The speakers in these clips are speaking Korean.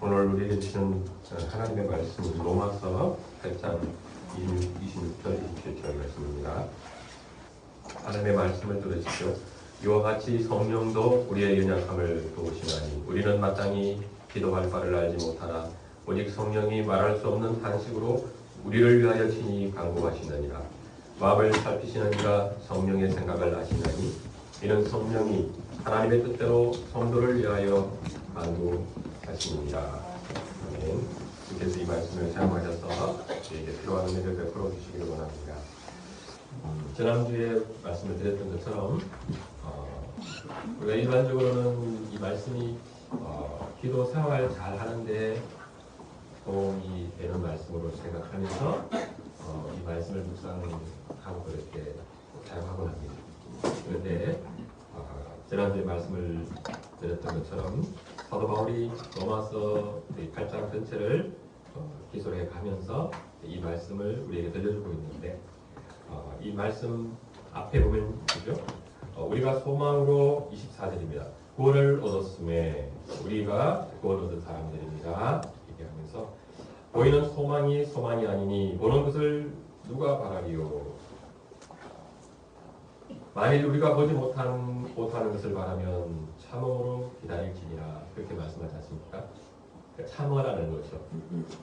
오늘 우리에게 주시는 하나님의 말씀은 로마서 8장 26절 27절 말씀입니다. 하나님의 말씀을 들으십시오. 이와 같이 성령도 우리의 연약함을 도우시나니 우리는 마땅히 기도할 바를 알지 못하나 오직 성령이 말할 수 없는 탄식으로 우리를 위하여 친히 간구하시느니라. 마음을 살피시는 이가 성령의 생각을 아시나니 이는 성령이 하나님의 뜻대로 성도를 위하여 간구하시느니라. 아멘. 주께서 이 말씀을 사용하셔서 저에게 필요한 은혜를 베풀어 주시기를 원합니다. 지난주에 말씀을 드렸던 것처럼 우리가 일반적으로는 이 말씀이 기도 생활 잘 하는데 도움이 되는 말씀으로 생각하면서 이 말씀을 묵상하고 그렇게 사용하곤 합니다. 그런데 지난주에 말씀을 드렸던 것처럼 사도 바울이 로마서 8장 전체를 기술해 가면서 이 말씀을 우리에게 들려주고 있는데 이 말씀 앞에 보면 그죠? 우리가 소망으로 24절입니다. 구원을 얻었음에 우리가 구원 얻은 사람들입니다. 얘기하면서 보이는 소망이 소망이 아니니 보는 것을 누가 바라리요? 만일 우리가 보지 못하는 것을 바라면 참음으로 기다릴지니라 그렇게 말씀하지 않습니까? 그러니까 참으라는 거죠.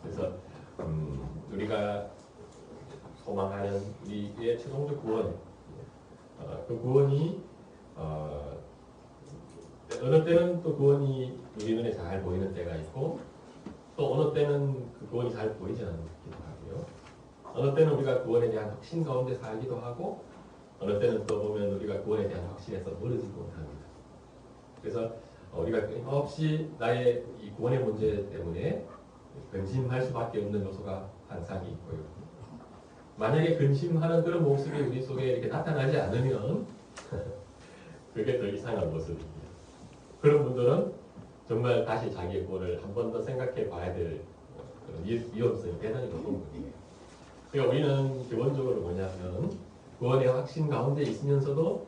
그래서 우리가 소망하는 우리의 최종적 구원, 그 구원이 어느 때는 또 구원이 우리 눈에 잘 보이는 때가 있고 또 어느 때는 그 구원이 잘 보이지 않기도 하고요. 어느 때는 우리가 구원에 대한 확신 가운데 살기도 하고 어느 때는 또 보면 우리가 구원에 대한 확신에서 멀어지고 합니다. 그래서 우리가 끊임없이 나의 이 구원의 문제 때문에 근심할 수밖에 없는 요소가 항상 있고요. 만약에 근심하는 그런 모습이 우리 속에 이렇게 나타나지 않으면 그게 더 이상한 모습입니다. 그런 분들은 정말 다시 자기의 구원을 한 번 더 생각해 봐야 될 그런 위험성이 대단히 높은 분이에요. 그러니까 우리는 기본적으로 뭐냐면 구원의 확신 가운데 있으면서도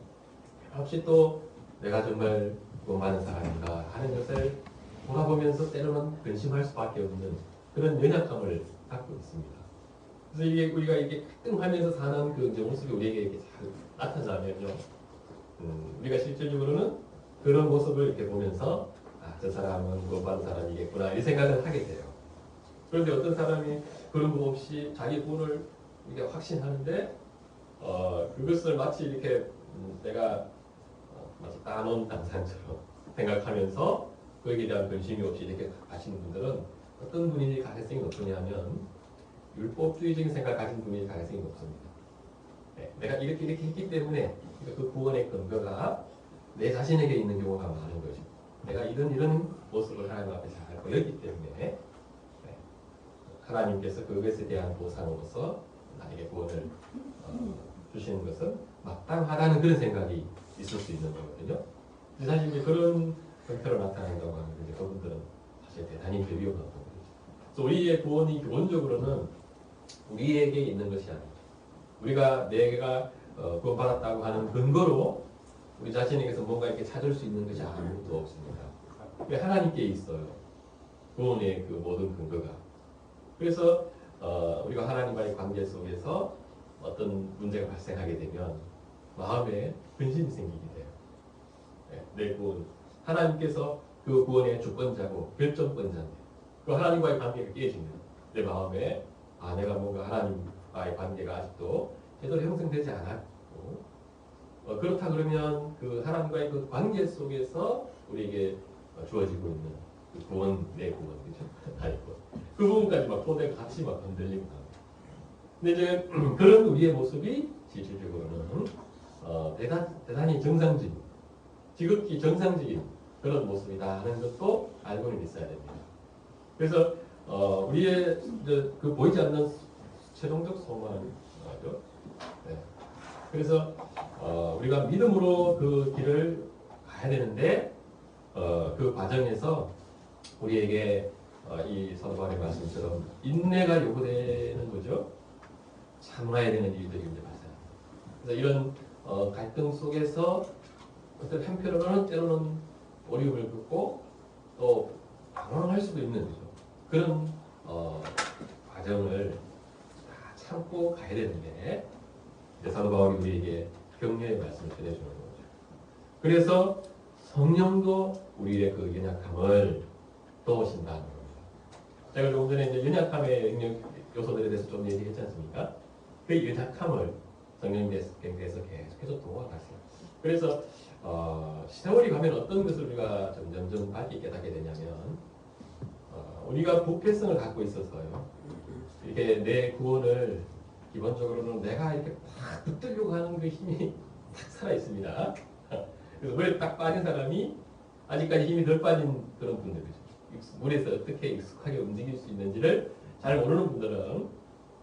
혹시 또 내가 정말 구원받은 사람인가 하는 것을 돌아보면서 때로는 근심할 수밖에 없는 그런 연약함을 갖고 있습니다. 그래서 이게 우리가 이게 가끔하면서 사는 그 모습이 우리에게 이렇게 잘 나타나면요, 우리가 실질적으로는 그런 모습을 이렇게 보면서 저 사람은 구원받은 사람이겠구나 이 생각을 하게 돼요. 그런데 어떤 사람이 그런 거 없이 자기 구원을 이렇게 확신하는데 그것을 마치 이렇게 내가 마치 따놓은 당산처럼 생각하면서 거기에 대한 근심이 없이 이렇게 가시는 분들은 어떤 분이 가능성이 높으냐면 율법주의적인 생각 가진 분이 가능성이 높습니다. 네, 내가 이렇게 했기 때문에 그 구원의 근거가 내 자신에게 있는 경우가 많은 거죠. 내가 이런 모습을 하나님 앞에 잘 보였기 때문에 하나님께서 그것에 대한 보상으로서 나에게 구원을 주시는 것은 마땅하다는 그런 생각이 있을 수 있는 거거든요. 사실 이제 그런 형태로 나타난다고 하면 이제 그분들은 사실 대단히 위험한 거죠. 그래서 우리의 구원이 기본적으로는 우리에게 있는 것이 아닙니다. 내가 구원받았다고 하는 근거로 우리 자신에게서 뭔가 이렇게 찾을 수 있는 것이 아무것도 없습니다. 하나님께 있어요. 구원의 그 모든 근거가. 그래서 우리가 하나님과의 관계 속에서 어떤 문제가 발생하게 되면 마음에 근심이 생기게 돼요. 내 구원. 하나님께서 그 구원의 주권자고 결정권자인데 그 하나님과의 관계가 깨지면 내 마음에 내가 뭔가 하나님과의 관계가 아직도 제대로 형성되지 않았고 그렇다 그러면 그 하나님과의 그 관계 속에서 우리에게 주어지고 있는 그 구원, 내 구원, 그죠? 그 부분까지 막 토대가 같이 막 흔들리고 합니다. 근데 이제 그런 우리의 모습이 실질적으로는 대단히 정상적인, 지극히 정상적인 그런 모습이다 하는 것도 알고는 있어야 됩니다. 그래서 우리의 그 보이지 않는 최종적 소망이죠. 네. 그래서 우리가 믿음으로 그 길을 가야 되는데 그 과정에서 우리에게 이 사도 바울의 말씀처럼 인내가 요구되는 거죠. 참아야 되는 일들이 이제 발생합니다. 그래서 이런 갈등 속에서 어떤 한편으로는 때로는 어려움을 겪고 또 방황할 수도 있는 거죠. 그런 과정을 다 참고 가야 되는데 사도 바울이 우리에게 격려의 말씀을 전해주는 거죠. 그래서 성령도 우리의 그 연약함을 도우신다는 겁니다. 제가 조금 전에 이제 연약함의 능력 요소들에 대해서 좀 얘기했지 않습니까? 그 연약함을 성령께서 계속해서 도와가세요. 그래서 세월이 가면 어떤 것을 우리가 점점 밝게 깨닫게 되냐면 우리가 부패성을 갖고 있어서요. 이렇게 내 구원을 기본적으로는 내가 이렇게 팍 붙들려고 하는 그 힘이 딱 살아 있습니다. 그래서 물에 딱 빠진 사람이 아직까지 힘이 덜 빠진 그런 분들이죠. 물에서 어떻게 익숙하게 움직일 수 있는지를 잘 모르는 분들은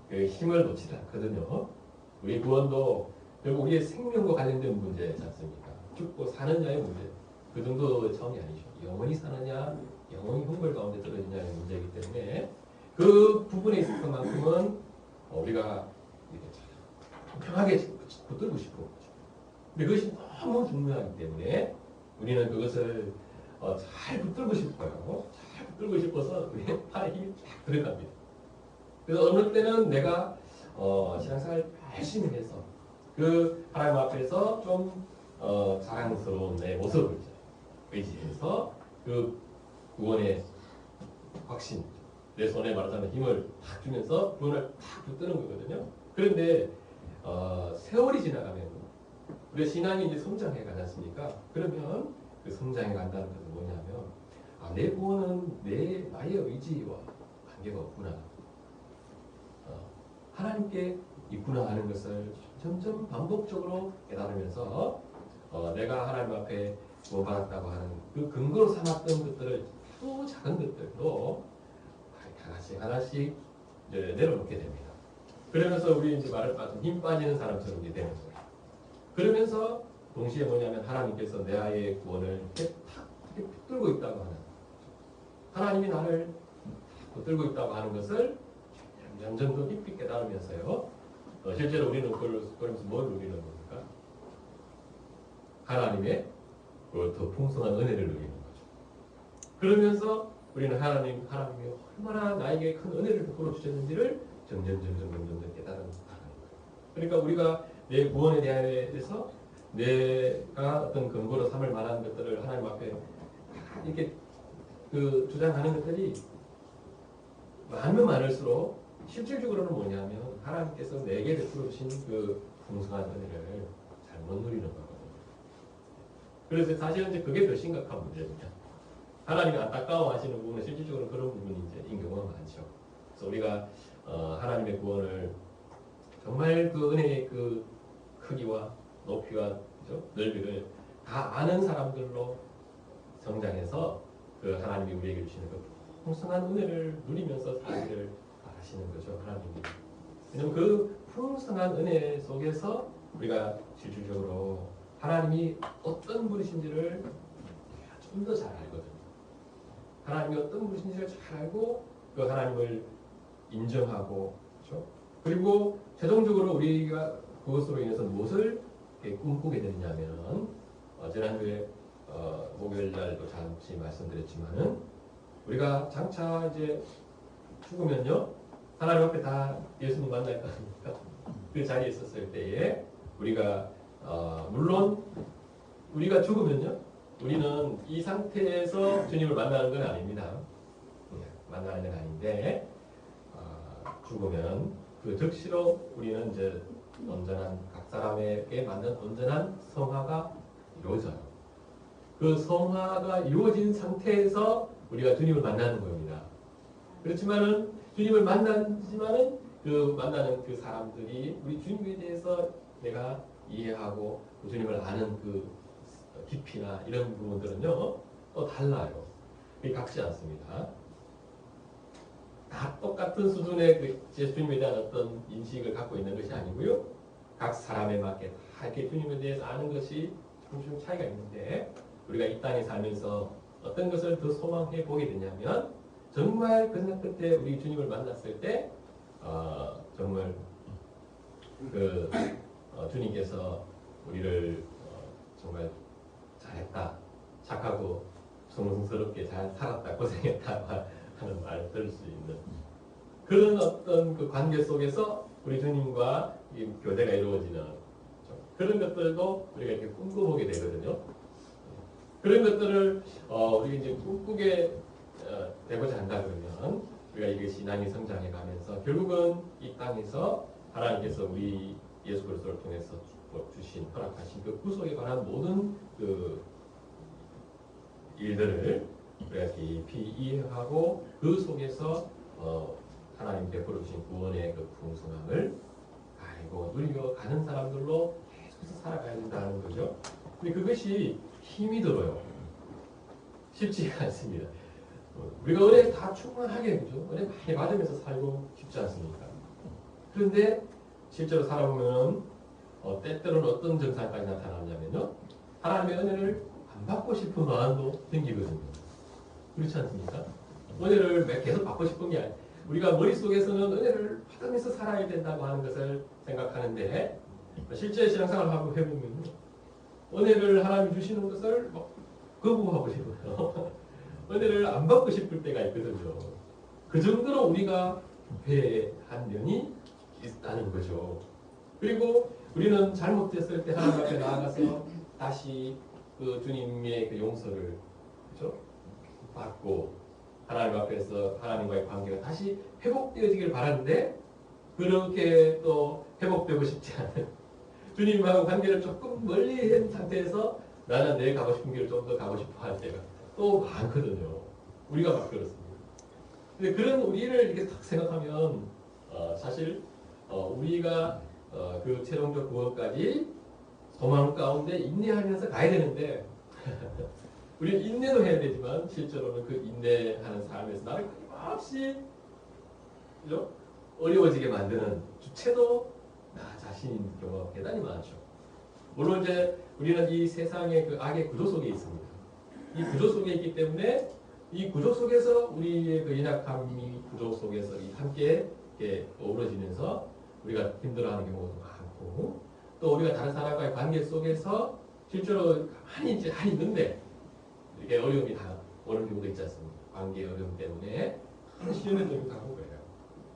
그 힘을 놓치지 않거든요. 우리 구원도 결국 우리의 생명과 관련된 문제지 않습니까? 죽고 사느냐의 문제. 그 정도 차원이 아니죠. 영원히 사느냐, 영원히 형벌 가운데 떨어지냐의 문제이기 때문에 그 부분에 있어서만큼은 우리가 평하게 붙들고 싶고, 근데 그것이 너무 중요하기 때문에 우리는 그것을 잘 붙들고 싶어요. 잘 붙들고 싶어서 우리의 팔에 힘이 쫙 들어갑니다. 그래서 어느 때는 내가 신앙생활 열심히 해서 그 하나님 앞에서 좀 자랑스러운 내 모습을 의지해서 그 구원의 확신, 내 손에 말하자면 힘을 탁 주면서 구원을 탁 붙드는 거거든요. 그런데 세월이 지나가면 우리 신앙이 이제 성장해 가지 않습니까? 그러면 그 성장해 간다는 것은 뭐냐면 내 구원은 나의 의지와 관계가 없구나. 하나님께 있구나 하는 것을 점점 반복적으로 깨달으면서 내가 하나님 앞에 구원받았다고 하는 그 근거로 삼았던 것들을 또 작은 것들도 하나씩 이제 내려놓게 됩니다. 그러면서 우리 이제 말을 빠진 힘 빠지는 사람처럼 이제 되는 거예요. 그러면서 동시에 뭐냐면 하나님께서 내 아이의 구원을 이렇게 탁 이렇게 붙들고 있다고 하는, 하나님이 나를 붙들고 있다고 하는 것을 점점 더 깊이 깨달으면서요. 실제로 우리는 그러면서 뭘 누리는 겁니까? 하나님의 더 풍성한 은혜를 누리는 거죠. 그러면서 우리는 하나님이 얼마나 나에게 큰 은혜를 베풀어 주셨는지를 점점 깨달은 거예요. 그러니까 우리가 내 구원에 대해서 내가 어떤 근거로 삼을 만한 것들을 하나님 앞에 이렇게 주장하는 것들이 많으면 많을수록 실질적으로는 뭐냐면 하나님께서 내게 베풀어 주신 그 풍성한 은혜를 잘못 누리는 거거든요. 그래서 사실은 이제 그게 더 심각한 문제입니다. 하나님이 안타까워하시는 부분은 실질적으로 그런 부분이 이제 인 경우가 많죠. 그래서 우리가 하나님의 구원을 정말 그 은혜의 그 크기와 높이와 그죠? 넓이를 다 아는 사람들로 성장해서 그 하나님이 우리에게 주시는 그 풍성한 은혜를 누리면서 살기를 바라시는 거죠, 하나님이. 왜냐하면 그 풍성한 은혜 속에서 우리가 실질적으로 하나님이 어떤 분이신지를 좀 더 잘 알거든요. 하나님이 어떤 분이신지를 잘 알고 그 하나님을 인정하고, 그렇죠? 그리고 최종적으로 우리가 그것으로 인해서 무엇을 꿈꾸게 되느냐면 지난주에 목요일 날도 잠시 말씀드렸지만은 우리가 장차 이제 죽으면요 하나님 앞에 다 예수님 만날 거 아닙니까? 그 자리에 있었을 때에 우리가 물론 우리가 죽으면요 우리는 이 상태에서 주님을 만나는 건 아닙니다. 만나는 건 아닌데 죽으면 그 즉시로 우리는 이제 온전한 각 사람에게 맞는 온전한 성화가 이루어져요. 그 성화가 이루어진 상태에서 우리가 주님을 만나는 겁니다. 그렇지만은 주님을 만나지만은 그 만나는 그 사람들이 우리 주님에 대해서 내가 이해하고 그 주님을 아는 그 깊이나 이런 부분들은요 또 달라요. 그게 같지 않습니다. 다 똑같은 수준의 그 예수님에 대한 어떤 인식을 갖고 있는 것이 아니고요. 각 사람에 맞게 다 이렇게 주님에 대해서 아는 것이 조금 차이가 있는데 우리가 이 땅에 살면서 어떤 것을 더 소망해 보게 되냐면 정말 그때 우리 주님을 만났을 때 정말 그 주님께서 우리를 정말 잘했다, 착하고 성스럽게 잘 살았다, 고생했다 하는 말을 들을 수 있는 그런 어떤 그 관계 속에서 우리 주님과 이 교제가 이루어지는 그런 것들도 우리가 이렇게 꿈꿔보게 되거든요. 그런 것들을 우리가 이제 꿈꾸게 되고자 한다 그러면 우리가 이게 신앙이 성장해 가면서 결국은 이 땅에서 하나님께서 우리 예수 그리스도를 통해서 주신 허락하신 그 구속에 관한 모든 그 일들을 우리가 깊이 이해하고 그 속에서 하나님 베풀어 주신 구원의 그 풍성함을 알고 누리며 가는 사람들로 계속해서 살아가야 된다는 거죠. 근데 그것이 힘이 들어요. 쉽지가 않습니다. 우리가 은혜 다 충만하게 그죠? 은혜 많이 받으면서 살고 싶지 않습니까? 그런데 실제로 살아보면 때때로는 어떤 증상까지 나타나냐면요. 하나님의 은혜를 안 받고 싶은 마음도 생기거든요. 그렇지 않습니까? 은혜를 계속 받고 싶은 게 아니에요. 우리가 머릿속에서는 은혜를 받으면서 살아야 된다고 하는 것을 생각하는데 실제 신앙생활을 하고 해보면 은혜를 하나님이 주시는 것을 막 거부하고 싶어요. 은혜를 안 받고 싶을 때가 있거든요. 그 정도로 우리가 부패한 면이 있다는 거죠. 그리고 우리는 잘못됐을 때 하나님 앞에 나아가서 다시 그 주님의 그 용서를 그렇죠? 받고 하나님 앞에서 하나님과의 관계가 다시 회복되어지길 바라는데 그렇게 또 회복되고 싶지 않은 주님하고 관계를 조금 멀리 한 상태에서 나는 내 가고 싶은 길을 좀 더 가고 싶어 할 때가 또 많거든요. 우리가 막 그렇습니다. 근데 그런 우리를 이렇게 딱 생각하면 사실 우리가 그 최종적 구원까지 소망 가운데 인내하면서 가야 되는데 우리는 인내도 해야 되지만 실제로는 그 인내하는 삶에서 나를 끊임없이 그죠? 어려워지게 만드는 주체도 나 자신인 경우가 대단히 많죠. 물론 이제 우리는 이 세상의 그 악의 구조 속에 있습니다. 이 구조 속에 있기 때문에 이 구조 속에서 우리의 그 연약함이 구조 속에서 함께 이렇게 어우러지면서 우리가 힘들어하는 경우도 많고 또 우리가 다른 사람과의 관계 속에서 실제로 가만히 이제 있는데 이렇게 어려움이 다 오는 경우도 있지 않습니까? 관계 어려움 때문에 시련의 점이 가고 그래요.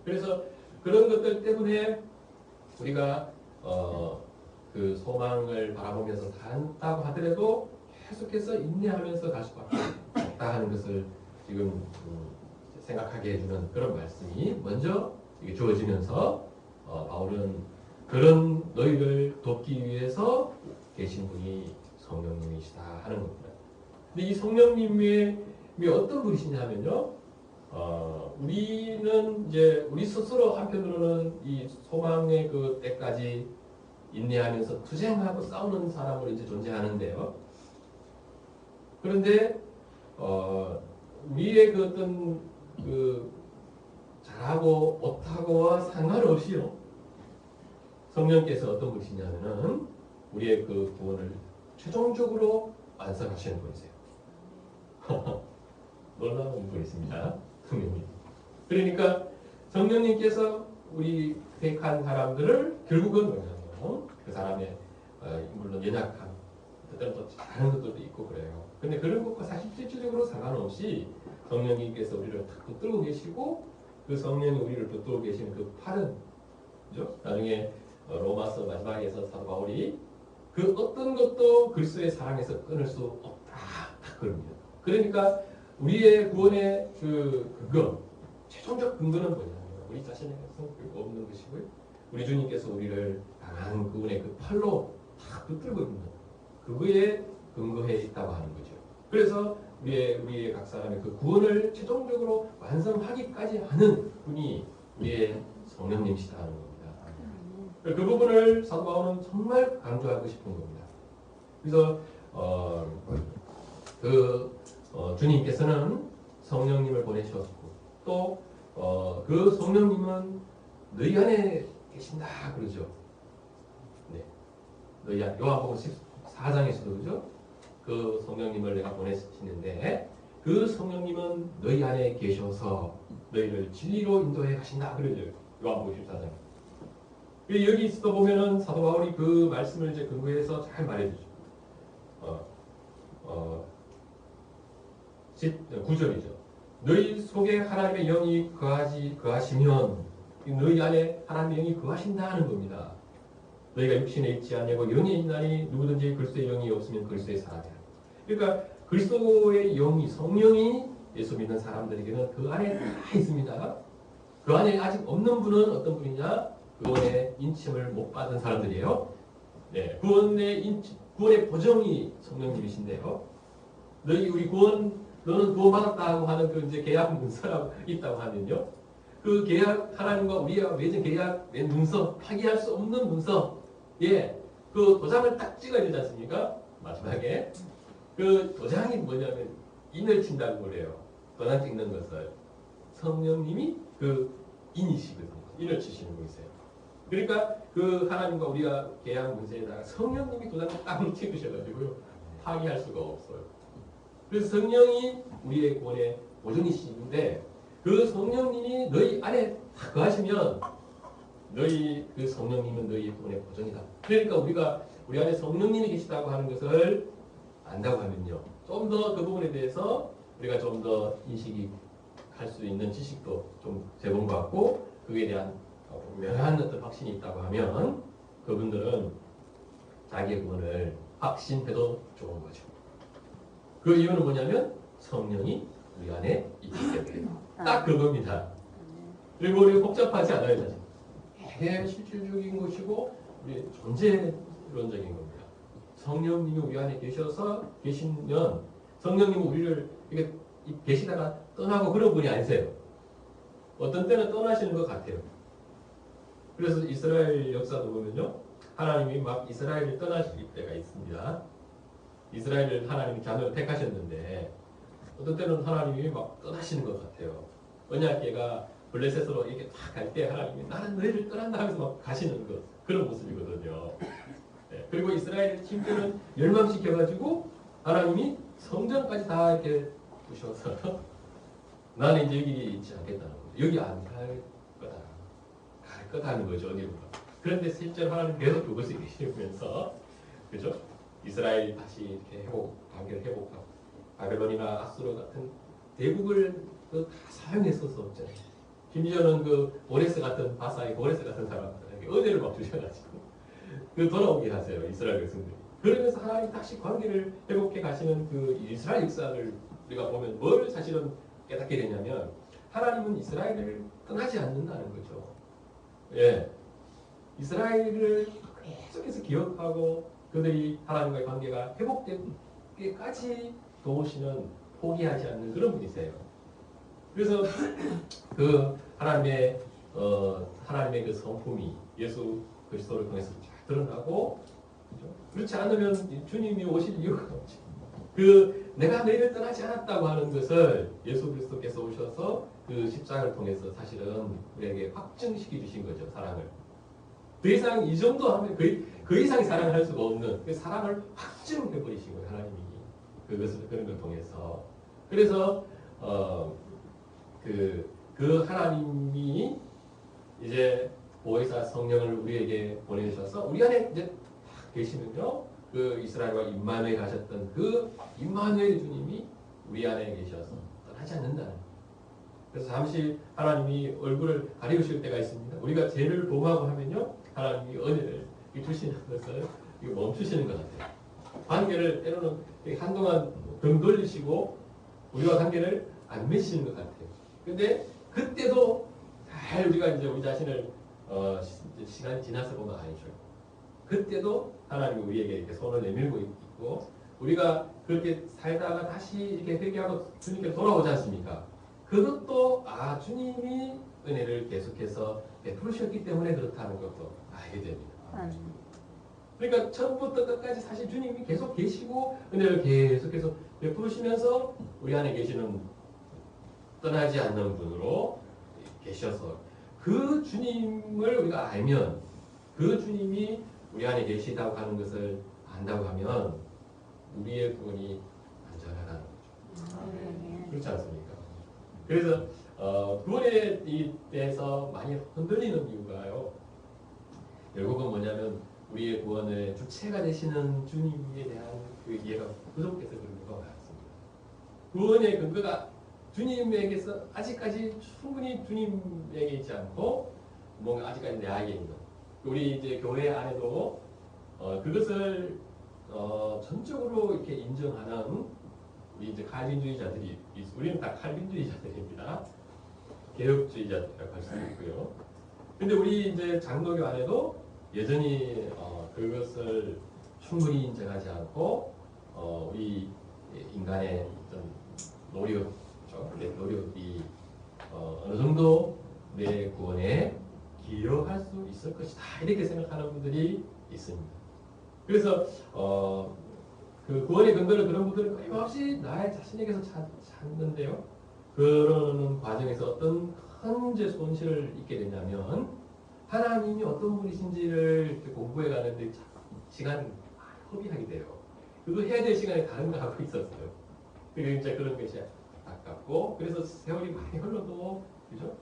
그래서 그런 것들 때문에 우리가 그 소망을 바라보면서 산다고 하더라도 계속해서 인내하면서 갈 수밖에 없다 하는 것을 지금 생각하게 해주는 그런 말씀이 먼저 주어지면서 바울은 그런 너희를 돕기 위해서 계신 분이 성령님이시다 하는 겁니다. 근데 이 성령님이 어떤 분이시냐면요. 우리는 이제 우리 스스로 한편으로는 이 소망의 그 때까지 인내하면서 투쟁하고 싸우는 사람으로 이제 존재하는데요. 그런데 우리의 그 어떤 그 잘하고 못하고와 상관없이요. 성령께서 어떤 분이시냐면은 우리의 그 구원을 최종적으로 완성하시는 분이세요. 놀라운 분이십니다. 성령님. 그러니까 성령님께서 우리 택한 사람들을 결국은 뭐냐면 그 사람의 물론 연약함, 때때로 또 잘하는 것들도 있고 그래요. 근데 그런 것과 사실 실질적으로 상관없이 성령님께서 우리를 탁 붙들고 계시고 그 성령이 우리를 붙들고 계시는 그 팔은 그죠? 나중에 로마서 마지막에서 사도 바울이 그 어떤 것도 그리스도의 사랑에서 끊을 수 없다 딱 그럽니다. 그러니까 우리의 구원의 그 근거, 최종적 근거는 뭐냐면 우리 자신의 성격이 없는 것이고요. 우리 주님께서 우리를 강한 그분의 그 팔로 탁 붙들고 있는 그거에 근거해 있다고 하는 거죠. 그래서 우리의 각 사람의 그 구원을 최종적으로 완성하기까지 하는 분이 우리의 성령님이시다 하는 겁니다. 그 부분을 사도 바울은 정말 강조하고 싶은 겁니다. 그래서 주님께서는 성령님을 보내셨고 또 그 성령님은 너희 안에 계신다 그러죠. 네, 너희 안 요한복음 14장에서도 그러죠. 그 성령님을 내가 보내시는데 그 성령님은 너희 안에 계셔서 너희를 진리로 인도해 가신다 그러죠. 요한복음 14장. 여기서 보면은 사도 바울이 그 말씀을 이제 근거해서 잘 말해주죠. 9절이죠. 너희 속에 하나님의 영이 거하시면 너희 안에 하나님의 영이 거하신다는 겁니다. 너희가 육신에 있지 않냐고 영에 있나니 누구든지 그리스도의 영이 없으면 그리스도의 사람이라. 그러니까 그리스도의 영이 성령이 예수 믿는 사람들에게는 그 안에 다 있습니다. 그 안에 아직 없는 분은 어떤 분이냐? 구원의 인침을 못 받은 사람들이에요. 네, 구원의 보정이 성령님이신데요. 우리 너는 구원받았다고 하는 그 이제 계약 문서라고 있다고 하면요. 그 계약, 하나님과 우리가 맺은 계약, 낸 문서, 파기할 수 없는 문서, 예, 그 도장을 딱 찍어야 되지 않습니까? 마지막에. 그 도장이 뭐냐면, 인을 친다고 그래요. 도장 찍는 것을. 성령님이 그 인이시거든요. 인을 치시는 분이세요. 그러니까 그 하나님과 우리가 계약 문서에다가 성령님이 도장을 딱 찍으셔가지고요. 파기할 수가 없어요. 그래서 성령이 우리의 구원의 보증이신데 그 성령님이 너희 안에 다 거하시면 너희 그 성령님은 너희의 구원의 보증이다. 그러니까 우리 안에 성령님이 계시다고 하는 것을 안다고 하면요. 좀 더 그 부분에 대해서 우리가 좀 더 인식이 할 수 있는 지식도 좀 제공받고 그에 대한 명한 어떤 확신이 있다고 하면 그분들은 자기의 구원을 확신해도 좋은 거죠. 그 이유는 뭐냐면 성령이 우리 안에 있기 때문에 딱 그겁니다. 그리고 우리가 복잡하지 않아요. 사실. 되게 실질적인 것이고 우리 존재론적인 겁니다. 성령님이 우리 안에 계시면 성령님은 우리를 이렇게 계시다가 떠나고 그런 분이 아니세요. 어떤 때는 떠나시는 것 같아요. 그래서 이스라엘 역사도 보면요. 하나님이 막 이스라엘을 떠나실 때가 있습니다. 이스라엘을 하나님이 자녀로 택하셨는데 어떤 때는 하나님이 막 떠나시는 것 같아요. 언약궤가 블레셋으로 이렇게 딱 갈 때 하나님이 나는 너희를 떠난다 하면서 막 가시는 것 그런 모습이거든요. 네. 그리고 이스라엘 팀들은 멸망시켜가지고 하나님이 성전까지 다 이렇게 부셔서 나는 이제 여기 있지 않겠다는 거죠. 여기 안 갈 거다. 갈 거다는 거죠. 어디로가. 그런데 실제로 하나님 계속 그것을 계시면서 그죠? 이스라엘이 다시 이렇게 관계를 회복하고 바벨론이나 아수르 같은 대국을 다 사용했어서 심지어는 그 고레스 같은 바사의 고레스 같은 사람들에게 은혜를 막 주셔가지고 그 돌아오게 하세요. 이스라엘 백성들이. 그러면서 하나님 다시 관계를 회복해 가시는 그 이스라엘 역사를 우리가 보면 뭘 사실은 깨닫게 되냐면 하나님은 이스라엘을 떠나지 않는다는 거죠. 예, 이스라엘을 계속해서 기억하고 그들이 하나님과의 관계가 회복되기까지 도우시는 포기하지 않는 그런 분이세요. 그래서 그 하나님의 그 성품이 예수 그리스도를 통해서 잘 드러나고 그렇죠? 그렇지 않으면 주님이 오실 이유가 없지. 내가 너희를 떠나지 않았다고 하는 것을 예수 그리스도께서 오셔서 그 십자가를 통해서 사실은 우리에게 확증시켜 주신 거죠. 사랑을. 더 이상 이 정도 하면 그 이상의 사랑을 할 수가 없는 그 사랑을 확증해 버리신 거예요. 하나님이 그런 걸 통해서. 그래서 그 하나님이 이제 보혜사 성령을 우리에게 보내셔서 우리 안에 이제 딱 계시면요. 그 이스라엘과 임마누엘 가셨던 그 임마누엘 주님이 우리 안에 계셔서 떠나지 않는다는. 그래서 잠시 하나님이 얼굴을 가리우실 때가 있습니다. 우리가 죄를 범하고 하면요. 하나님이 은혜를 주시는 것을 멈추시는 것 같아요. 관계를 때로는 한동안 등 돌리시고 우리와 관계를 안 맺으시는 것 같아요. 근데 그때도 잘 우리가 이제 우리 자신을 시간이 지나서 보면 아니죠. 그때도 하나님이 우리에게 이렇게 손을 내밀고 있고 우리가 그렇게 살다가 다시 이렇게 회개하고 주님께 돌아오지 않습니까? 그것도 주님이 은혜를 계속해서 베푸셨기 때문에 그렇다는 것도 알게 됩니다. 그러니까 처음부터 끝까지 사실 주님이 계속 계시고 은혜를 계속해서 베푸시면서 우리 안에 계시는 떠나지 않는 분으로 계셔서 그 주님을 우리가 알면 그 주님이 우리 안에 계시다고 하는 것을 안다고 하면 우리의 구원이 안전하다는 거죠. 그렇지 않습니까? 그래서 구원에 대해서 많이 흔들리는 이유가요. 결국은 뭐냐면 우리의 구원의 주체가 되시는 주님에 대한 그 이해가 부족해서 그런 경우가 많습니다. 구원의 근거가 주님에게서 아직까지 충분히 주님에게 있지 않고 뭔가 아직까지 내에게 있는 우리 이제 교회 안에도 그것을 전적으로 이렇게 인정하는 우리 이제 칼빈주의자들이 우리는 다 칼빈주의자들입니다. 개혁주의자라고 할 수 있고요. 근데 우리 이제 장로교 안에도 여전히 그것을 충분히 인정하지 않고 우리 인간의 어떤 노력이 어느 정도 내 구원에 기여할 수 있을 것이다 이렇게 생각하는 분들이 있습니다. 그래서 그 구원의 근거를 그런 분들은 끊임없이 나의 자신에게서 찾는데요. 그러는 과정에서 어떤 큰 이제 손실을 입게 되냐면 하나님이 어떤 분이신지를 공부해 가는데 시간 허비하게 돼요. 그거 해야 될 시간에 다른 거 하고 있었어요. 그리고 이제 그런 것이 아깝고 그래서 세월이 많이 흘러도 그죠?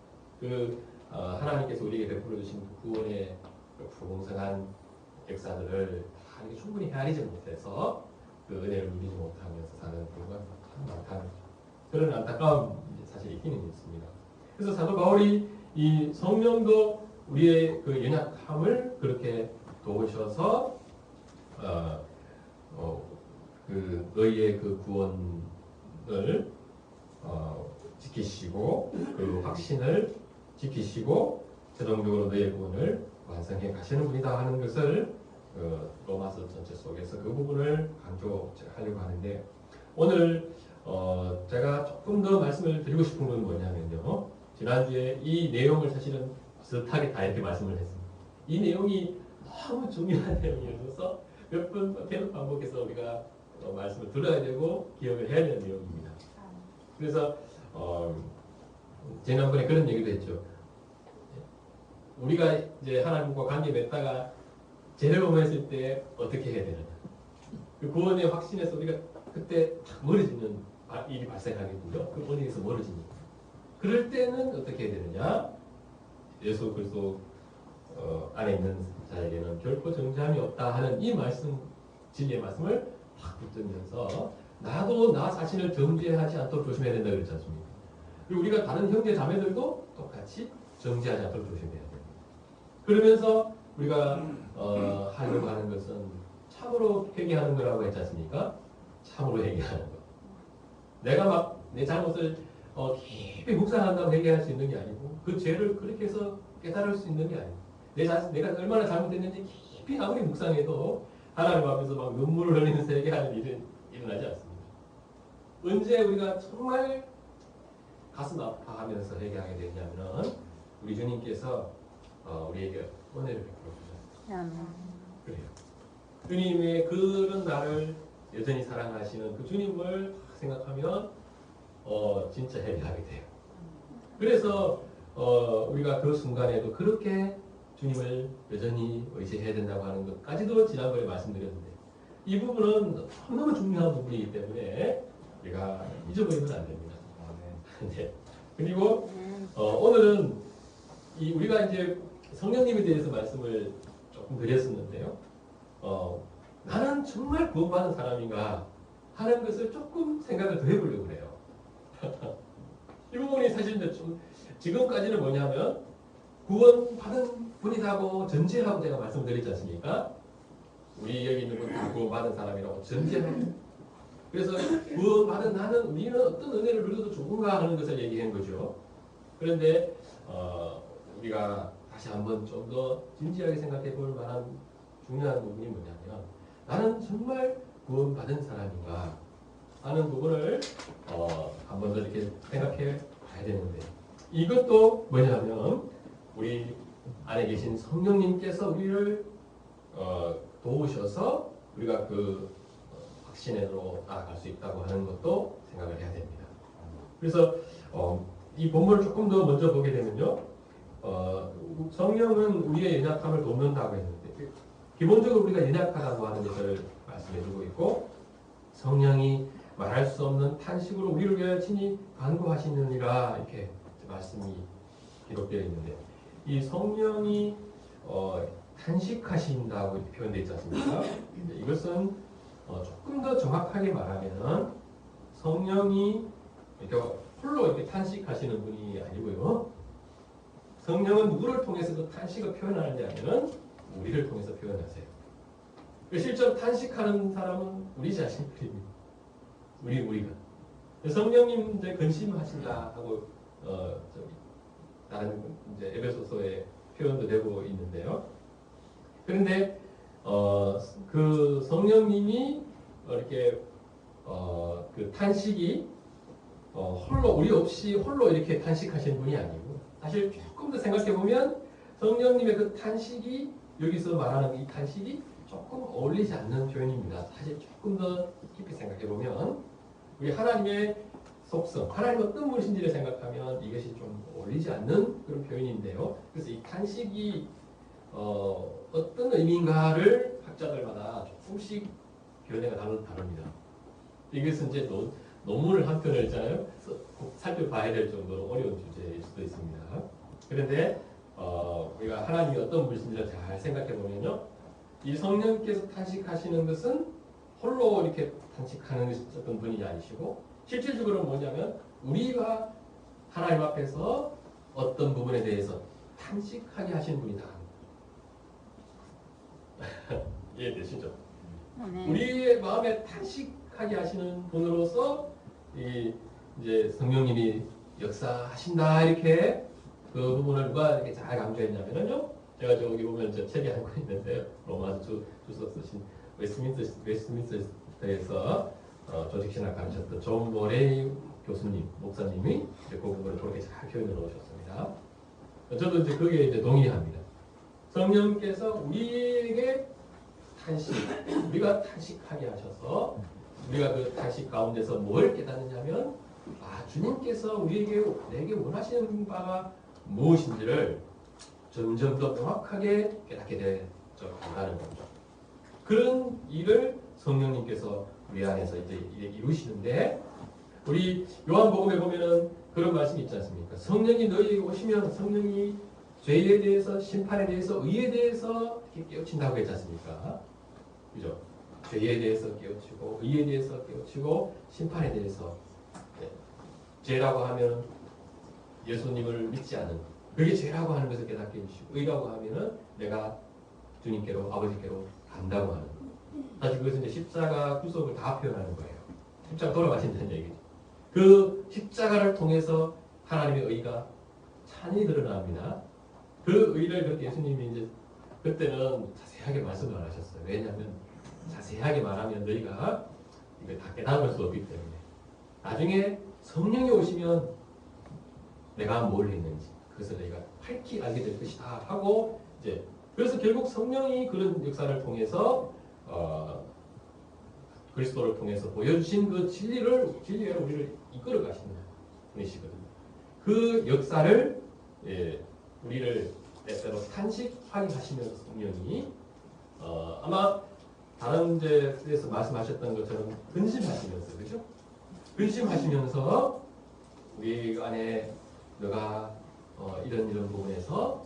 하나님께서 우리에게 베풀어 주신 구원의 풍성한 역사들을 다 충분히 헤아리지 못해서 그 은혜를 누리지 못하면서 사는 경우가 참 많다는 그런 안타까운 사실이 있기는 있습니다. 그래서 사도 바울이 이 성령도 우리의 그 연약함을 그렇게 도우셔서 너희의 그 구원을 지키시고 그 확신을 지키시고 최종적으로 너희의 구원을 완성해 가시는 분이다 하는 것을 로마서 전체 속에서 그 부분을 강조하려고 하는데 오늘 제가 조금 더 말씀을 드리고 싶은 건 뭐냐면요. 지난주에 이 내용을 사실은 비슷하게 다 이렇게 말씀을 했습니다. 이 내용이 너무 중요한 내용이어서 몇 번 계속 반복해서 우리가 말씀을 들어야 되고 기억을 해야 되는 내용입니다. 그래서 지난번에 그런 얘기도 했죠. 우리가 이제 하나님과 관계 맺다가 죄를 범했을 때 어떻게 해야 되느냐. 그 구원의 확신에서 우리가 그때 멀어지는 일이 발생하겠군요. 그 원인에서 멀어지니까. 그럴 때는 어떻게 해야 되느냐. 예수 그리스도 안에 있는 자에게는 결코 정죄함이 없다 하는 이 말씀, 진리의 말씀을 확 붙들면서 나도 나 자신을 정죄하지 않도록 조심해야 된다 그랬지 않습니까? 그리고 우리가 다른 형제 자매들도 똑같이 정죄하지 않도록 조심해야 됩니다. 그러면서 우리가 하려고 하는 것은 참으로 회개하는 거라고 했지 않습니까? 참으로 회개하는 거. 내가 막 내 잘못을 깊이 묵상한다고 회개할 수 있는 게 아니고 그 죄를 그렇게 해서 깨달을 수 있는 게 아니고 내가 얼마나 잘못했는지 깊이 아무리 묵상해도 하나님 앞에서 막 눈물을 흘리면서 회개하는 일은 일어나지 않습니다. 언제 우리가 정말 가슴 아파하면서 회개하게 되냐면 우리 주님께서 우리에게 은혜를 베풀어 주셨어요. 그래요. 주님의 그런 나를 여전히 사랑하시는 그 주님을 생각하면 진짜 회개하게 돼요. 그래서 우리가 그 순간에도 그렇게 주님을 여전히 의지해야 된다고 하는 것까지도 지난번에 말씀드렸는데 이 부분은 너무 중요한 부분이기 때문에 우리가 잊어버리면 안 됩니다. 네. 그리고 오늘은 우리가 이제 성령님에 대해서 말씀을 조금 드렸었는데요. 나는 정말 구원받은 사람인가 하는 것을 조금 생각을 더 해보려고 해요. 이 부분이 사실 좀 지금까지는 뭐냐면 구원받은 분이라고 전제하고 제가 말씀드렸지 않습니까? 우리 여기 있는 분 다 구원받은 사람이라고 전제하고 그래서 구원받은 나는 우리는 어떤 은혜를 누려도 좋은가 하는 것을 얘기한 거죠. 그런데 우리가 다시 한번 좀 더 진지하게 생각해 볼 만한 중요한 부분이 뭐냐면 나는 정말 구원받은 사람인가 하는 부분을 한 번 더 이렇게 생각해 봐야 되는데 이것도 뭐냐면 우리 안에 계신 성령님께서 우리를 도우셔서 우리가 그 확신으로 나아갈 수 있다고 하는 것도 생각을 해야 됩니다. 그래서 이 본문을 조금 더 먼저 보게 되면요. 성령은 우리의 연약함을 돕는다고 했는데 기본적으로 우리가 연약하다고 하는 것을 말씀해주고 있고 성령이 말할 수 없는 탄식으로 우리를 위하여 친히 간구하시느니라 이렇게 말씀이 기록되어 있는데 이 성령이 탄식하신다고 표현되어 있지 않습니까? 이것은 조금 더 정확하게 말하면 성령이 이렇게 홀로 이렇게 탄식하시는 분이 아니고요. 성령은 누구를 통해서 그 탄식을 표현하느냐면 우리를 통해서 표현하세요. 실제로 탄식하는 사람은 우리 자신들입니다. 우리가. 성령님 이제 근심하신다 하고 다른 이제 에베소서에 표현도 되고 있는데요. 그런데 그 성령님이 이렇게 그 탄식이 홀로 우리 없이 홀로 이렇게 탄식하시는 분이 아니고 사실 조금 더 생각해 보면 성령님의 그 탄식이 여기서 말하는 이 탄식이 조금 어울리지 않는 표현입니다. 사실 조금 더 깊이 생각해 보면 우리 하나님의 속성, 하나님 어떤 분이신지를 생각하면 이것이 좀 어울리지 않는 그런 표현인데요. 그래서 이 탄식이 어떤 의미인가를 학자들마다 조금씩 견해가 다릅니다. 이것은 이제 논문을 한 편을 있잖아요. 꼭 살펴봐야 될 정도로 어려운 주제일 수도 있습니다. 그런데 우리가 하나님이 어떤 분이신지를 잘 생각해 보면요, 이 성령께서 탄식하시는 것은 홀로 이렇게 탄식하는 어떤 분이 아니시고 실질적으로 뭐냐면 우리가 하나님 앞에서 어떤 부분에 대해서 탄식하게 하시는 분이다. 이해되시죠? 네. 우리의 마음에 탄식하게 하시는 분으로서 이제 성령님이 역사하신다 이렇게 그 부분을 누가 이렇게 잘 강조했냐면요. 제가 저기 보면 저 책에 한 권 있는데요. 로마서 주석 쓰신 웨스트민스터에서 조직신학 가르쳤던 존 모레이 교수님, 목사님이 그 부분을 그렇게 잘 표현해 놓으셨습니다. 저도 이제 거기에 이제 동의합니다. 성령께서 우리에게 우리가 탄식하게 하셔서 우리가 그 탄식 가운데서 뭘 깨닫느냐면 주님께서 내게 원하시는 바가 무엇인지를 점점 더 명확하게 깨닫게 되어간다는 거죠. 그런 일을 성령님께서 우리 안에서 이제 이루시는데 우리 요한복음에 보면은 그런 말씀이 있지 않습니까? 성령이 너희에게 오시면 성령이 죄에 대해서, 심판에 대해서, 의에 대해서 깨우친다고 했지 않습니까? 그죠? 죄에 대해서 깨우치고, 의에 대해서 깨우치고, 심판에 대해서. 네. 죄라고 하면 예수님을 믿지 않은, 그게 죄라고 하는 것을 깨닫게 해주시고, 의라고 하면은 내가 주님께로, 아버지께로 간다고 하는. 사실 그것은 이제 십자가 구속을 다 표현하는 거예요. 십자가 돌아가신다는 얘기죠. 그 십자가를 통해서 하나님의 의가 찬히 드러납니다. 그 의를 그때 예수님이 이제 그때는 자세하게 말씀을 안 하셨어요. 왜냐하면 자세하게 말하면 너희가 이걸 다 깨달을 수 없기 때문에 나중에 성령이 오시면 내가 뭘 했는지 그것을 너희가 밝히 알게 될 것이다 하고 이제 그래서 결국 성령이 그런 역사를 통해서 그리스도를 통해서 보여주신 그 진리로 우리를 이끌어 가시는 분이시거든요. 그 역사를 우리를 때때로 탄식하게 하시면서 성령이 아마 다른 데에서 말씀하셨던 것처럼 근심하시면서 그죠? 근심하시면서 우리 안에 너가 이런 부분에서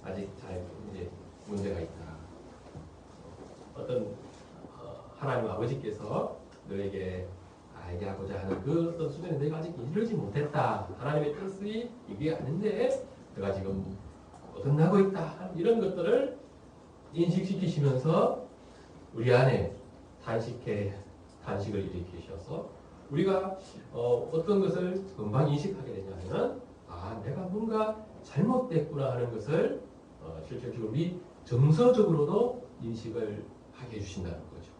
아직 잘 이제 문제가 있다. 어떤 하나님 아버지께서 너에게 알게 하고자 하는 그 어떤 수준에 너희가 아직 이르지 못했다. 하나님의 뜻이 이게 아닌데 너가 지금 어긋나고 있다. 이런 것들을 인식시키시면서 우리 안에 탄식을 일으키셔서 우리가 어떤 것을 금방 인식하게 되냐면 내가 뭔가 잘못됐구나 하는 것을 실질적으로 우리 정서적으로도 인식을 하게 해주신다는 거죠.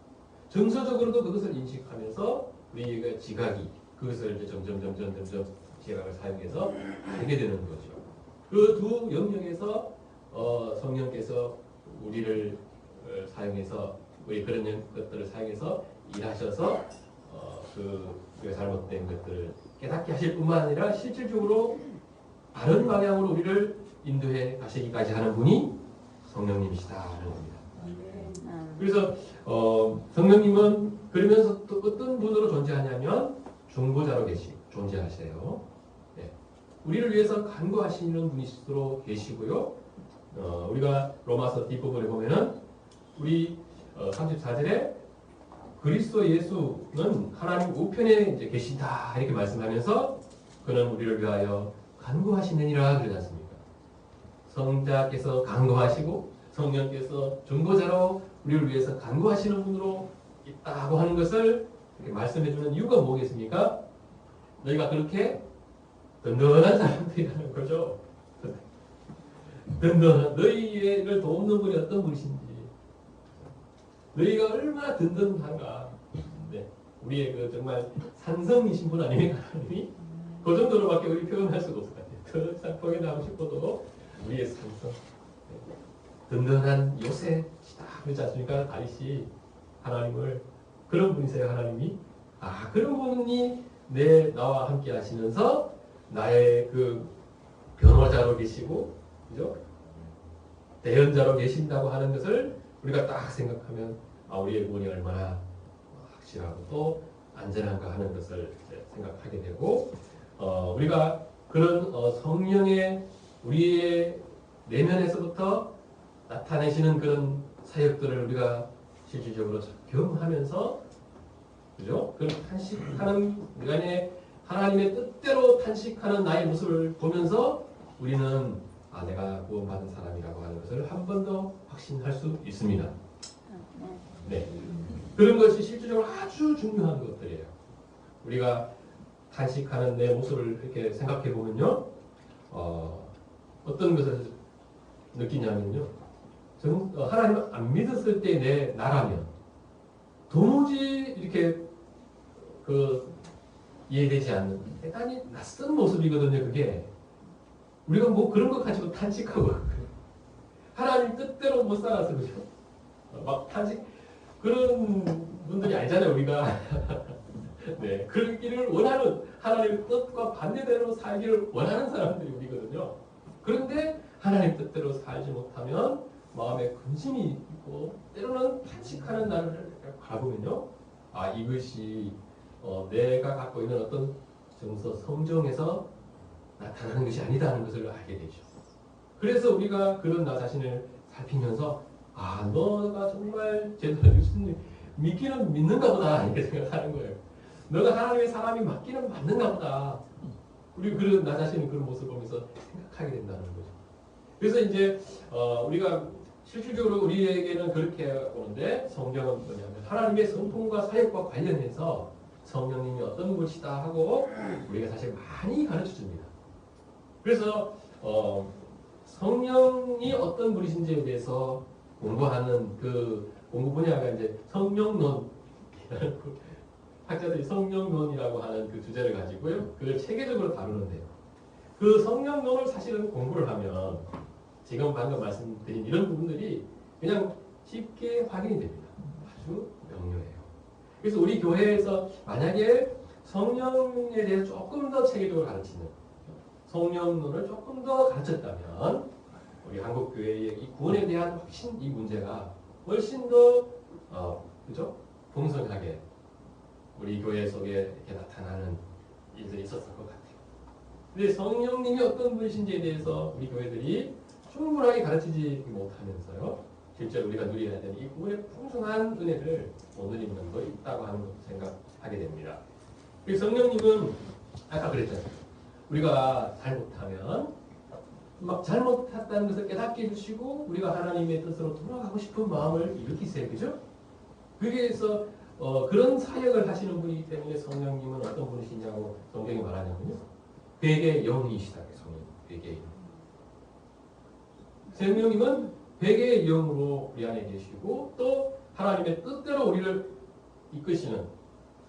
정서적으로도 그것을 인식하면서 우리가 지각이 그것을 이제 점점 지각을 사용해서 알게 되는 거죠. 그 두 영역에서 성령께서 우리를 사용해서 우리 그런 것들을 사용해서 일하셔서 우리가 잘못된 것들을 깨닫게 하실 뿐만 아니라 실질적으로 바른 방향으로 우리를 인도해 가시기까지 하는 분이 성령님이시다는 겁니다. 그래서 성령님은 그러면서 또 어떤 분으로 존재하냐면 중보자로 존재하세요. 네. 우리를 위해서 간구하시는 분이시로 계시고요. 우리가 로마서 뒷부분에 보면은 우리 34절에 그리스도 예수는 하나님 우편에 이제 계신다 이렇게 말씀하면서 그는 우리를 위하여 간구하시느니라 그러지 않습니까? 성자께서 간구하시고 성령께서 중보자로 우리를 위해서 간구하시는 분으로 있다고 하는 것을 이렇게 말씀해 주는 이유가 뭐겠습니까? 너희가 그렇게 든든한 사람들이라는 거죠. 든든한 너희를 돕는 분이 어떤 분이신지 너희가 얼마나 든든한가. 네. 우리의 그 정말 산성이신 분 아닙니까? 하나님이 그 정도로밖에 우리 표현할 수가 없을 것 같아요. 더 이상 표현하고 싶어도 우리의 산성. 네. 든든한 요새시다 그렇지 않습니까? 다윗이 하나님을 그런 분이세요. 하나님이 그런 분이 나와 함께 하시면서 나의 그 변호자로 계시고 그죠? 대연자로 계신다고 하는 것을 우리가 딱 생각하면 우리의 구원이 얼마나 확실하고 또 안전한가 하는 것을 생각하게 되고 우리가 그런 성령의 우리의 내면에서부터 나타내시는 그런 사역들을 우리가 실질적으로 경험하면서 그죠? 그 탄식하는 내 안에 하나님의 뜻대로 탄식하는 나의 모습을 보면서 우리는 내가 구원받은 사람이라고 하는 것을 한 번 더 확신할 수 있습니다. 네. 그런 것이 실질적으로 아주 중요한 것들이에요. 우리가 탄식하는 내 모습을 이렇게 생각해 보면요. 어떤 것을 느끼냐면요. 하나님을 안 믿었을 때 내 나라면 도무지 이렇게 이해되지 않는 대단히 낯선 모습이거든요. 그게 우리가 뭐 그런 것 가지고 탄식하고 하나님 뜻대로 못 살아서 그죠? 막 탄식 그런 분들이 아니잖아요. 우리가 네 그러기를 원하는 하나님의 뜻과 반대대로 살기를 원하는 사람들이 우리거든요. 그런데 하나님 뜻대로 살지 못하면 마음에 근심이 있고 때로는 탄식하는 날을 가보면요. 이것이 내가 갖고 있는 어떤 정서 성정에서 나타나는 것이 아니다는 것을 알게 되죠. 그래서 우리가 그런 나 자신을 살피면서 너가 정말 제대로 예수님 믿기는 믿는가 보다 이렇게 생각하는 거예요. 너가 하나님의 사람이 맞기는 맞는가 보다. 우리 그런 나 자신의 그런 모습을 보면서 생각하게 된다는 거죠. 그래서 이제 우리가 실질적으로 우리에게는 그렇게 오는데 성경은 뭐냐면 하나님의 성품과 사역과 관련해서 성령님이 어떤 분이시다 하고 우리가 사실 많이 가르쳐 줍니다. 그래서 성령이 어떤 분이신지에 대해서 공부하는 그 공부 분야가 이제 성령론 학자들이 성령론이라고 하는 그 주제를 가지고요. 그걸 체계적으로 다루는데요. 그 성령론을 사실은 공부를 하면 지금 방금 말씀드린 이런 부분들이 그냥 쉽게 확인이 됩니다. 아주 명료해요. 그래서 우리 교회에서 만약에 성령에 대해서 조금 더 체계적으로 가르치는 성령론을 조금 더 가르쳤다면 우리 한국 교회의 이 구원에 대한 훨씬 이 문제가 훨씬 더 그죠? 풍성하게 우리 교회 속에 이렇게 나타나는 일들이 있었을 것 같아요. 근데 성령님이 어떤 분이신지에 대해서 우리 교회들이 충분하게 가르치지 못하면서요. 실제로 우리가 누려야 되는 이 구원의 풍성한 은혜를 못 누리는 거 있다고 하는 것을 생각하게 됩니다. 그리고 성령님은 아까 그랬잖아요. 우리가 잘못하면 막 잘못했다는 것을 깨닫게 해주시고 우리가 하나님의 뜻으로 돌아가고 싶은 마음을 일으키세요. 그죠? 그래서 그런 사역을 하시는 분이기 때문에 성령님은 어떤 분이시냐고 성경이 말하냐면요. 백의 영이시다. 백의 영. 성령님은 백의 영으로 우리 안에 계시고 또 하나님의 뜻대로 우리를 이끄시는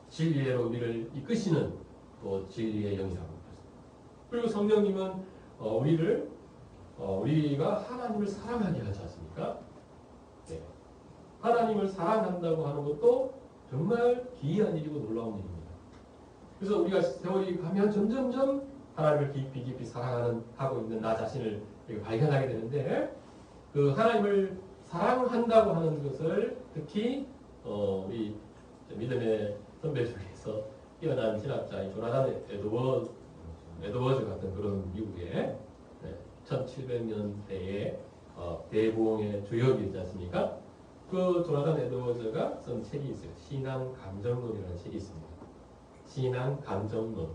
진리로 우리를 이끄시는 또 진리의 영이라고 했습니다. 그리고 성령님은 우리가 하나님을 사랑하게 하지 않습니까? 네. 하나님을 사랑한다고 하는 것도 정말 기이한 일이고 놀라운 일입니다. 그래서 우리가 세월이 가면 점점점 하나님을 깊이 사랑하고 있는 나 자신을 발견하게 되는데 그 하나님을 사랑한다고 하는 것을 특히 우리 믿음의 선배 중에서 뛰어난 신학자 조나단 에드워즈 같은 그런 미국의 1700년대의 대부흥의 주역이 있지 않습니까? 그 조나단 에드워즈가 쓴 책이 있어요. 신앙 감정론이라는 책이 있습니다. 신앙 감정론.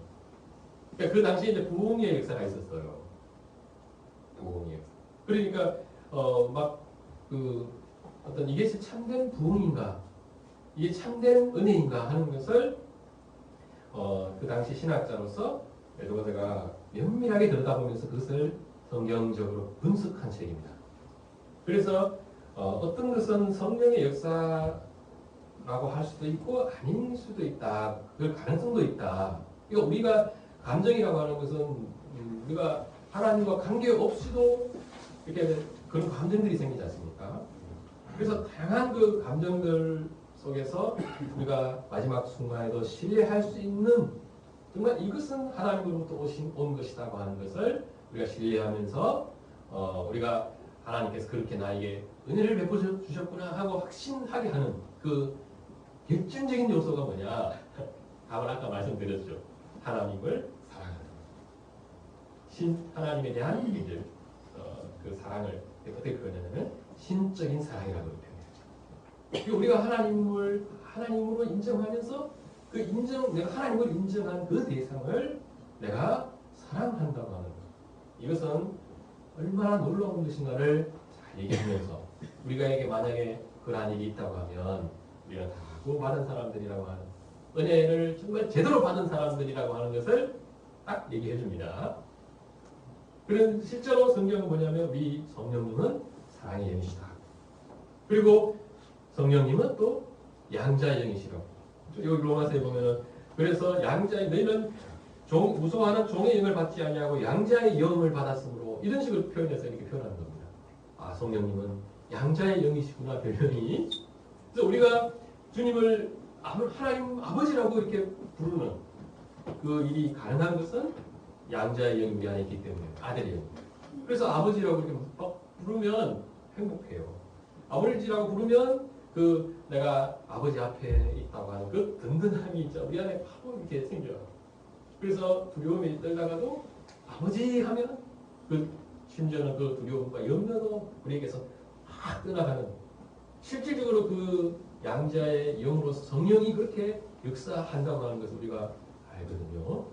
그러니까 그 당시에 이제 부흥의 역사가 있었어요. 부흥의 역사. 그러니까 막 그 어떤 이게 참된 부흥인가, 이게 참된 은혜인가 하는 것을 그 당시 신학자로서 에드워드가 면밀하게 들여다보면서 그것을 성경적으로 분석한 책입니다. 그래서 어떤 것은 성령의 역사라고 할 수도 있고 아닐 수도 있다. 그 가능성도 있다. 그러니까 우리가 감정이라고 하는 것은 우리가 하나님과 관계 없이도 이렇게 그런 감정들이 생기지 않습니까? 그래서 다양한 그 감정들 속에서 우리가 마지막 순간에도 신뢰할 수 있는 정말 이것은 하나님으로부터 온 것이라고 하는 것을 우리가 신뢰하면서 우리가 하나님께서 그렇게 나에게 은혜를 베풀어 주셨구나 하고 확신하게 하는 그 결정적인 요소가 뭐냐? 답을 아까 말씀드렸죠. 하나님을 사랑하는 하나님에 대한 이제 그 사랑을 어떻게 표현하냐면 신적인 사랑이라고 표현해요. 우리가 하나님으로 인정하면서 그 내가 하나님을 인정한 그 대상을 내가 사랑한다고 하는 것. 이것은 얼마나 놀라운 것인가를 잘 얘기하면서 우리가에게 만약에 그러한 일이 있다고 하면 우리가 다 구원받은 사람들이라고 하는 은혜를 정말 제대로 받은 사람들이라고 하는 것을 딱 얘기해 줍니다. 그런 실제로 성경은 뭐냐면 우리 성령님은 사랑의 영이시다. 그리고 성령님은 또 양자의 영이시라고. 여기 로마서에 보면은 그래서 양자의 너희는 무서워하는 종의 영을 받지 아니하고 양자의 영을 받았으므로 이런 식으로 표현해서 이렇게 표현하는 겁니다. 아 성령님은 양자의 영이시구나 별명이. 그래서 우리가 주님을 하나님 아버지라고 이렇게 부르는 그 일이 가능한 것은 양자의 영이 우리 안에 있기 때문에 아들의 영. 그래서 아버지라고 이렇게 부르면 행복해요. 아버지라고 부르면 그 내가 아버지 앞에 있다고 하는 그 든든함이 있죠. 우리 안에 바로 이렇게 생겨요. 그래서 두려움이 떨다가도 아버지 하면 그 심지어는 그 두려움과 염려도 우리에게서 막 떠나가는 실질적으로 그 양자의 영으로서 성령이 그렇게 역사한다고 하는 것을 우리가 알거든요.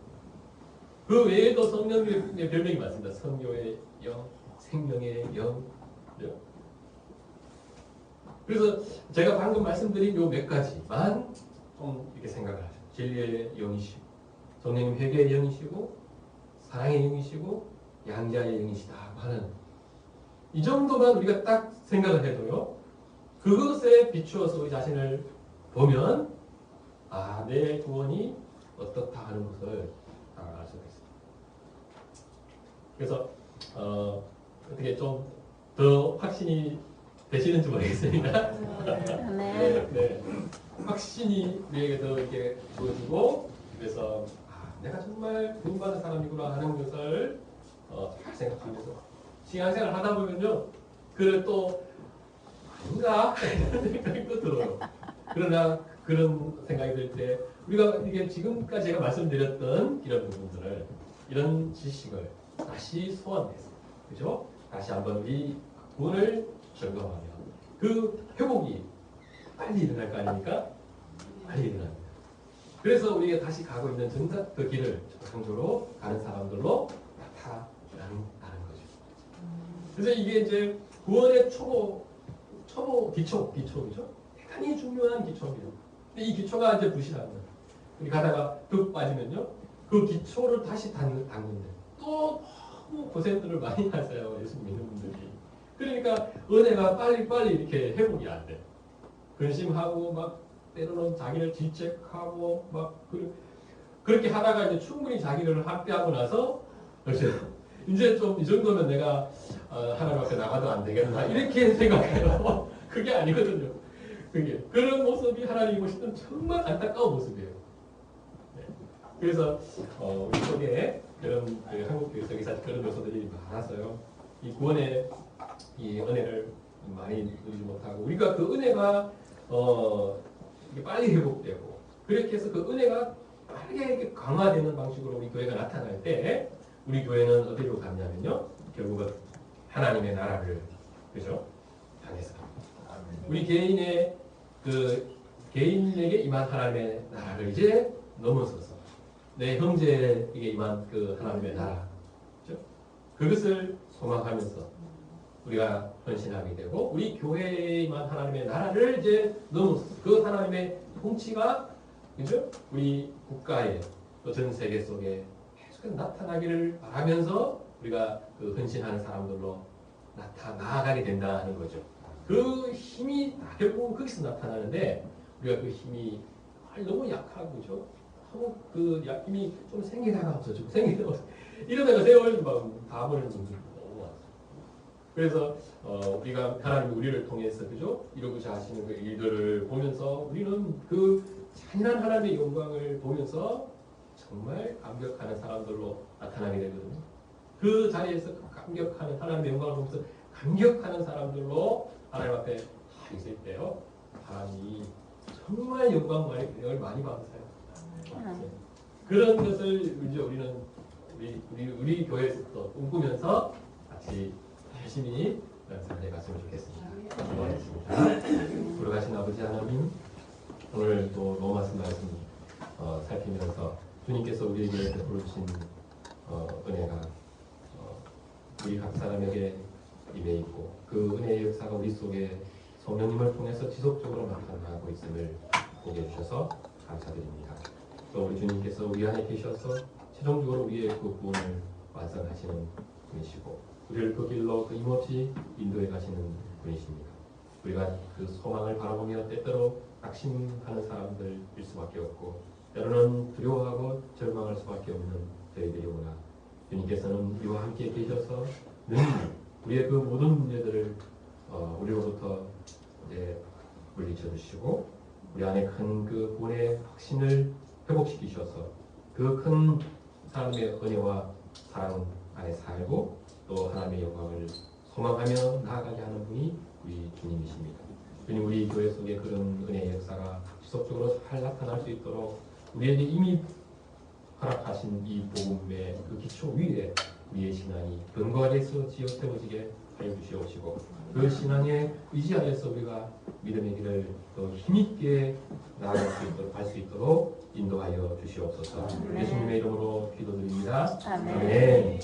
그 외에도 성령의 별명이 많습니다. 성교의 영, 생명의 영. 그래서 제가 방금 말씀드린 요 몇 가지만 좀 이렇게 생각을 하죠. 진리의 영이시고, 성령님 회개의 영이시고, 사랑의 영이시고, 양자의 영이시다고 하는 이 정도만 우리가 딱 생각을 해도요. 그것에 비추어서 우리 자신을 보면 내 구원이 어떻다 하는 것을 알 수가 있습니다. 그래서 어떻게 좀 더 확신이 되시는지 모르겠습니다. 네. 확신이 우리에게 더 이렇게 주어지고 그래서 내가 정말 구원받은 사람이구나 하는 것을 잘 생각하면서 신앙생활을 하다 보면요. 그래 또 아닌가 생각이 또 들어요. 그러나 그런 생각이 들 때 우리가 이게 지금까지 제가 말씀드렸던 이런 부분들을 이런 지식을 다시 소환해서 그죠? 다시 한번 이 구원을 점검하면 그 회복이 빨리 일어날 거 아닙니까? 빨리 일어납니다. 그래서 우리가 다시 가고 있는 정작 그 길을 정상적으로 가는 사람들로 나타나는 거죠. 그래서 이게 이제 구원의 기초죠. 대단히 중요한 기초입니다. 근데 이 기초가 이제 부실하면 우리 가다가 뚝 빠지면요, 그 기초를 다시 닦는데 또 너무 고생들을 많이 하세요. 예수 믿는 분들이. 그러니까 은혜가 빨리 이렇게 회복이 안 돼. 근심하고 막 때로는 자기를 질책하고 막 그렇게 하다가 이제 충분히 자기를 학대하고 나서 그렇죠. 이제 좀 이 정도면 내가 하나님 앞에 나가도 안 되겠나 이렇게 생각해요. 그게 아니거든요. 그런 모습이 하나님이 보시던 정말 안타까운 모습이에요. 네. 그래서 우리 속에 그런 한국 교회 속에 사실 그런 요소들이 많아서요. 이 구원의 이 은혜를 많이 누리지 못하고 우리가 그 은혜가 빨리 회복되고 그렇게 해서 그 은혜가 빠르게 이렇게 강화되는 방식으로 우리 교회가 나타날 때 우리 교회는 어디로 갔냐면요. 결국은 하나님의 나라를 그죠? 향해서 우리 개인의 개인에게 임한 하나님의 나라를 이제 넘어서서 내 형제에게 임한 그 하나님의 나라, 그렇죠? 그것을 소망하면서 우리가 헌신하게 되고 우리 교회에 임한 하나님의 나라를 이제 넘어서 그 하나님의 통치가 그죠? 우리 국가에 또 전 세계 속에 계속 나타나기를 바라면서 우리가 그 헌신하는 사람들로 나아가게 된다는 거죠. 그 힘이 결국은 거기서 나타나는데 우리가 그 힘이 너무 약하고 그죠? 너무 그 힘이 좀 생기다가 없어지고 생기다가 이러다가 세월 다 버리는 분들이 너무 많아요. 그래서 우리가 하나님이 우리를 통해서 그죠? 이루고자 하시는 그 일들을 보면서 우리는 그 잔인한 하나님의 영광을 보면서 정말 감격하는 사람들로 나타나게 되거든요. 그 자리에서 감격하는 하나님의 영광을 보면서 감격하는 사람들로 하나님 앞에 다 있을 때요. 하나님이 정말 영광을 많이 받으세요. 그런 것을 이제 우리는 우리 교회에서부터 꿈꾸면서 같이 열심히 연습해 갔으면 좋겠습니다. 기도하겠습니다. 돌아가신 아버지 하나님, 오늘 또 로마서 말씀 살피면서 주님께서 우리에게 베풀어 주신 은혜가 우리 각 사람에게 임해 있고 그 은혜의 역사가 우리 속에 성령님을 통해서 지속적으로 나타나고 있음을 보게 해주셔서 감사드립니다. 또 우리 주님께서 우리 안에 계셔서 최종적으로 우리의 그 구원을 완성하시는 분이시고 우리를 그 길로 끊임없이 인도해 가시는 분이십니다. 우리가 그 소망을 바라보며 때때로 낙심하는 사람들일 수밖에 없고 때로는 두려워하고 절망할 수밖에 없는 저희들이구나. 주님께서는 우리와 함께 계셔서 늘 우리의 그 모든 문제들을 우리로부터 이제 물리쳐 주시고 우리 안에 큰 그 구원의 확신을 회복시키셔서 그 큰 하나님의 은혜와 사랑 안에 살고 또 하나님의 영광을 소망하며 나아가게 하는 분이 우리 주님이십니다. 주님, 우리 교회 속에 그런 은혜의 역사가 지속적으로 잘 나타날 수 있도록 우리에게 이미 허락하신 이 복음의 그 기초 위에 우리의 신앙이 근거가 돼서 지어세워지게 하여 주시옵시고 그 신앙에 의지하여서 우리가 믿음의 길을 더 힘있게 나아갈 수 있도록 할 수 있도록 인도하여 주시옵소서. 예수님의 이름으로 기도드립니다. 아멘.